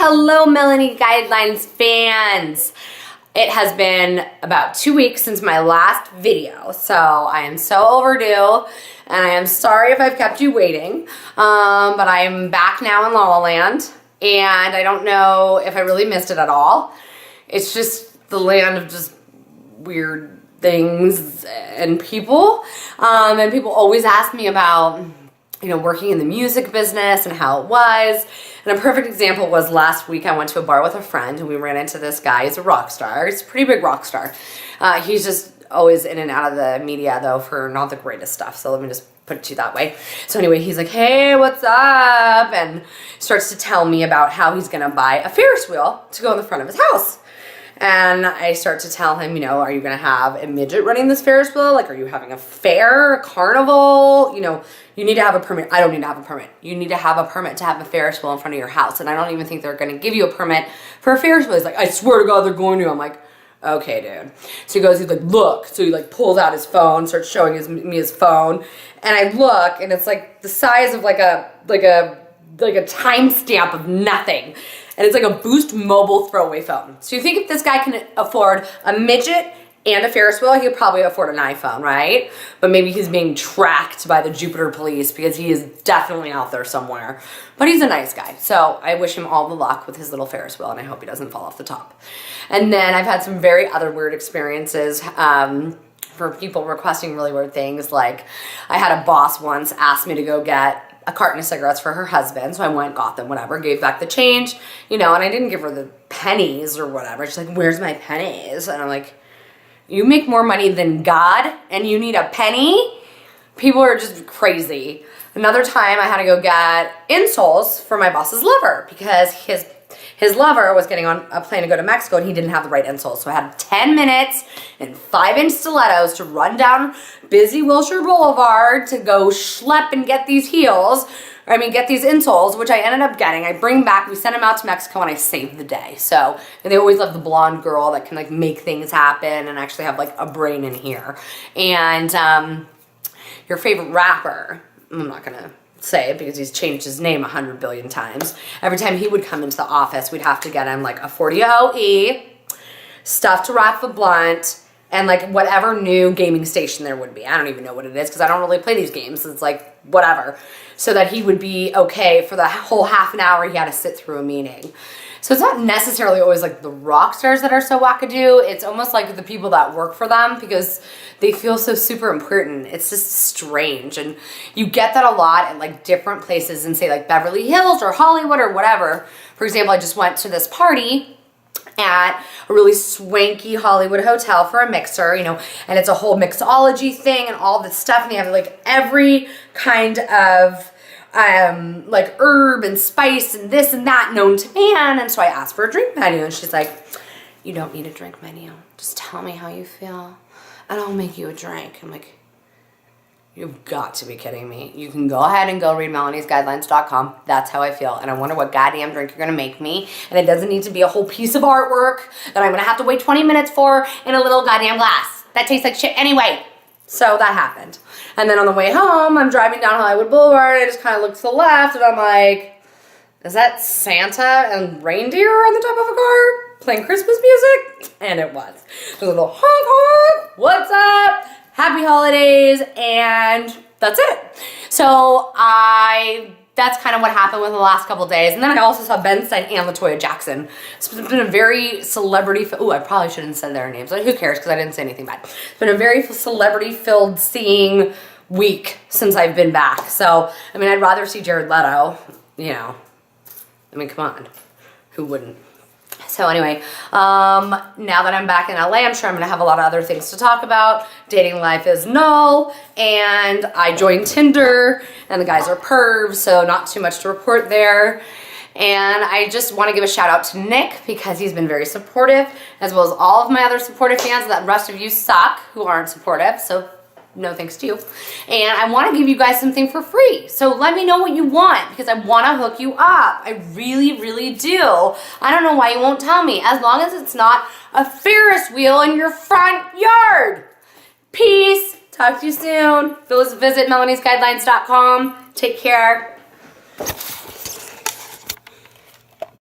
Hello, Melanie Guidelines fans. It has been about 2 weeks since my last video, so I am so overdue, and I am sorry if I've kept you waiting, but I'm back now in La La Land, and I don't know if I really missed it at all. It's just the land of just weird things and people, and people always ask me about, you know, working in the music business and how it was. And a perfect example was last week I went to a bar with a friend and we ran into this guy. He's a rock star. He's a pretty big rock star. He's just always in and out of the media though for not the greatest stuff. So let me just put it to you that way. So anyway, he's like, hey, what's up? And starts to tell me about how he's gonna buy a Ferris wheel to go in the front of his house. And I start to tell him, you know, are you going to have a midget running this Ferris wheel? Like, are you having a fair, a carnival? You know, you need to have a permit. I don't need to have a permit. You need to have a permit to have a Ferris wheel in front of your house. And I don't even think they're going to give you a permit for a Ferris wheel. He's like, I swear to God, they're going to. I'm like, okay, dude. So he goes, he's like, look. So he like pulls out his phone, starts showing me his phone. And I look, and it's like the size of like a timestamp of nothing. And it's like a Boost mobile throwaway phone. So you think if this guy can afford a midget and a Ferris wheel, he could probably afford an iPhone, right? But maybe he's being tracked by the Jupiter police because he is definitely out there somewhere. But he's a nice guy. So I wish him all the luck with his little Ferris wheel, and I hope he doesn't fall off the top. And then I've had some very other weird experiences for people requesting really weird things. Like I had a boss once ask me to go get a carton of cigarettes for her husband. So I went, got them, whatever, gave back the change, you know, and I didn't give her the pennies or whatever. She's like, where's my pennies? And I'm like, you make more money than God and you need a penny? People are just crazy. Another time I had to go get insoles for my boss's lover because his lover was getting on a plane to go to Mexico and he didn't have the right insoles. So I had 10 minutes and 5-inch stilettos to run down busy Wilshire Boulevard to go schlep and get these get these insoles, which I ended up getting. I bring back, we sent them out to Mexico and I saved the day. So, and they always love the blonde girl that can like make things happen and actually have like a brain in here. And your favorite rapper, I'm not gonna say it because he's changed his name 100 billion times. Every time he would come into the office, we'd have to get him like a 40 OE, stuff to wrap the blunt, and like whatever new gaming station there would be. I don't even know what it is because I don't really play these games. It's like whatever. So that he would be okay for the whole half an hour he had to sit through a meeting. So it's not necessarily always like the rock stars that are so wackadoo. It's almost like the people that work for them because they feel so super important. It's just strange. And you get that a lot at like different places in say like Beverly Hills or Hollywood or whatever. For example, I just went to this party at a really swanky Hollywood hotel for a mixer, you know, and it's a whole mixology thing and all this stuff. And they have like every kind of like herb and spice and this and that known to man. And so I asked for a drink menu and she's like, you don't need a drink menu. Just tell me how you feel and I'll make you a drink. I'm like, you've got to be kidding me. You can go ahead and go read melaniesguidelines.com. That's how I feel. And I wonder what goddamn drink you're going to make me. And it doesn't need to be a whole piece of artwork that I'm going to have to wait 20 minutes for in a little goddamn glass. That tastes like shit anyway. So that happened. And then on the way home, I'm driving down Hollywood Boulevard, and I just kind of look to the left, and I'm like, is that Santa and reindeer on the top of a car playing Christmas music? And it was. There's a little honk honk, what's up, happy holidays, and that's it. So that's kind of what happened with the last couple days. And then I also saw Ben Stein and LaToya Jackson. It's been a very celebrity, I probably shouldn't have said their names. Like, who cares, because I didn't say anything bad. It's been a very celebrity-filled seeing week since I've been back. So, I mean, I'd rather see Jared Leto, you know. I mean, come on. Who wouldn't? So anyway, now that I'm back in LA, I'm sure I'm going to have a lot of other things to talk about. Dating life is null, and I joined Tinder, and the guys are pervs, so not too much to report there. And I just want to give a shout out to Nick because he's been very supportive, as well as all of my other supportive fans. That rest of you suck who aren't supportive, so no thanks to you. And I want to give you guys something for free. So let me know what you want because I want to hook you up. I really, really do. I don't know why you won't tell me, as long as it's not a Ferris wheel in your front yard. Peace. Talk to you soon. Visit melaniesguidelines.com. Take care.